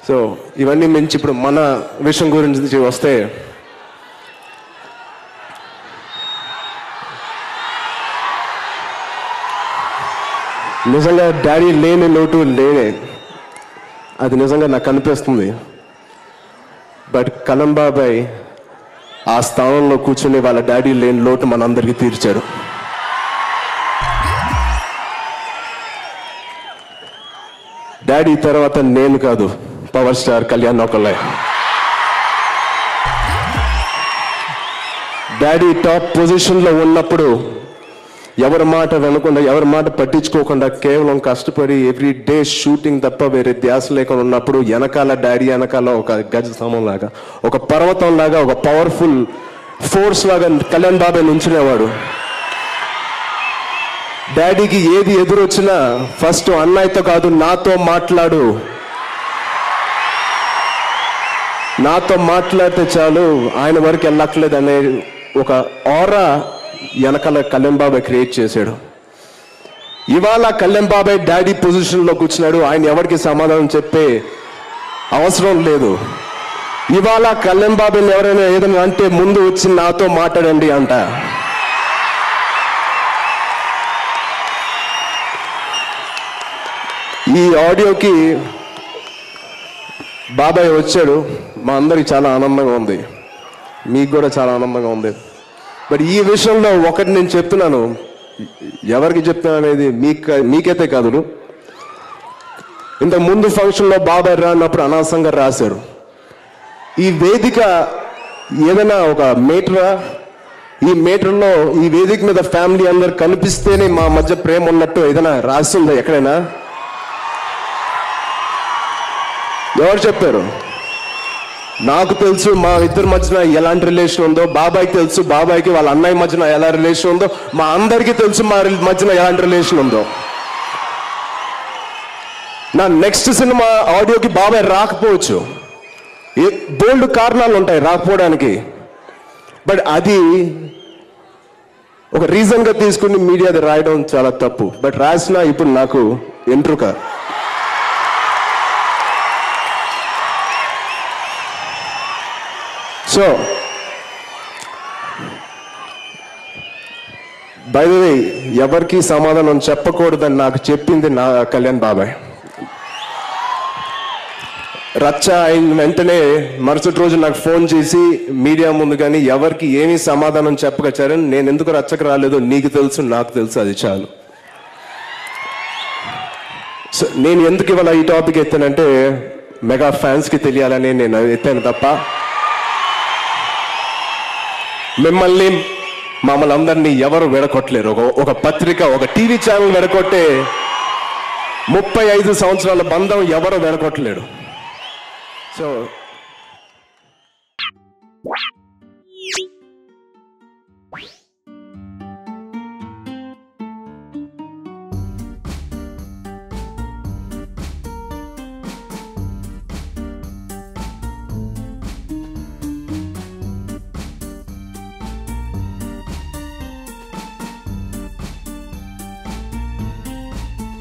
So ఇవన్నీ మించి ఇప్పుడు మన విషయం గురించి వస్తే, నిజంగా డాడీ లేని లోటు లేనే, అది నిజంగా నాకు అనిపిస్తుంది. బట్ కలం బాబాయ్ ఆ స్థానంలో కూర్చుని వాళ్ళ డాడీ లేని లోటు మనందరికీ తీర్చాడు. డాడీ తర్వాత నేను కాదు, పవర్ స్టార్ కళ్యాణ్ ఒకళ్ళే. డాడీ టాప్ పొజిషన్లో ఉన్నప్పుడు ఎవరి మాట వినకుండా, ఎవరి మాట పట్టించుకోకుండా, కేవలం కష్టపడి ఎవ్రీ డే షూటింగ్ తప్ప వేరే ధ్యాస లేకుండా ఉన్నప్పుడు వెనకాల డాడీ వెనకాల ఒక గజ స్తంభం లాగా, ఒక పర్వతం లాగా, ఒక పవర్ఫుల్ ఫోర్స్ లాగా కళ్యాణ్ బాబాయ్ నుంచునేవాడు. డాడీకి ఏది ఎదురొచ్చినా ఫస్ట్ అన్నయ్యతో కాదు నాతో మాట్లాడు, నాతో మాట్లాడితే చాలు, ఆయన వరకు వెళ్ళక్కర్లేదు అనే ఒక ఆరా వెనకాల కళ్యాణ్ బాబాయ్ క్రియేట్ చేశాడు. ఇవాళ కళ్యాణ్ బాబాయ్ డాడీ పొజిషన్లో కూర్చున్నాడు. ఆయన ఎవరికి సమాధానం చెప్పే అవసరం లేదు. ఇవాళ కళ్యాణ్ బాబాయ్ని ఎవరైనా ఏదైనా అంటే ముందు వచ్చి నాతో మాట్లాడండి అంట. ఈ ఆడియోకి బాబాయ్ వచ్చాడు, మా అందరికి చాలా ఆనందంగా ఉంది, మీకు కూడా చాలా ఆనందంగా ఉంది. బట్ ఈ విషయంలో ఒకటి నేను చెప్తున్నాను, ఎవరికి చెప్తున్నా అనేది మీకైతే కాదు. ఇంతకు ముందు ఫంక్షన్లో బాబాయ్ రానప్పుడు అనాసంగా రాశారు, ఈ వేదిక ఏదైనా ఒక మీటరా, ఈ మీటర్లో ఈ వేదిక మీద ఫ్యామిలీ అందరు కనిపిస్తేనే మా మధ్య ప్రేమ ఉన్నట్టు ఏదైనా రాస్తుందా ఎక్కడైనా? ఎవరు చెప్పారు? నాకు తెలుసు మా ఇద్దరి మధ్యన ఎలాంటి రిలేషన్ ఉందో, బాబాయ్కి తెలుసు బాబాయ్కి వాళ్ళ అన్నయ్య మధ్యన ఎలా రిలేషన్ ఉందో, మా అందరికీ తెలుసు మా మధ్యన ఎలాంటి రిలేషన్ ఉందో. నా నెక్స్ట్ సినిమా ఆడియోకి బాబాయ్ రాకపోవచ్చు, బోల్డ్ కారణాలు ఉంటాయి రాకపోవడానికి. బట్ అది ఒక రీజన్గా తీసుకుని మీడియా అది రాయడం చాలా తప్పు. బట్ రాసిన ఇప్పుడు నాకు ఎంట్రుక. సో బై ద వే, ఎవరికి సమాధానం చెప్పకూడదని నాకు చెప్పింది నా కళ్యాణ్ బాబాయ్. రచ్చ అయిన వెంటనే మరుసటి రోజు నాకు ఫోన్ చేసి మీడియా ముందు కానీ ఎవరికి ఏమీ సమాధానం చెప్పగచ్చారని, నేను ఎందుకు రచ్చకు రాలేదు నీకు తెలుసు నాకు తెలుసు, అది చాలు. సో నేను ఎందుకు ఇవాళ ఈ టాపిక్ ఎత్తానంటే మెగా ఫ్యాన్స్కి తెలియాలని నేను ఎత్తాను తప్ప మమ్మల్ని అందరినీ ఎవరు విడగొట్టలేరు. ఒక పత్రిక, ఒక టీవీ ఛానల్ విడగొట్టే 35 సంవత్సరాల బంధం ఎవరు విడగొట్టలేడు. సో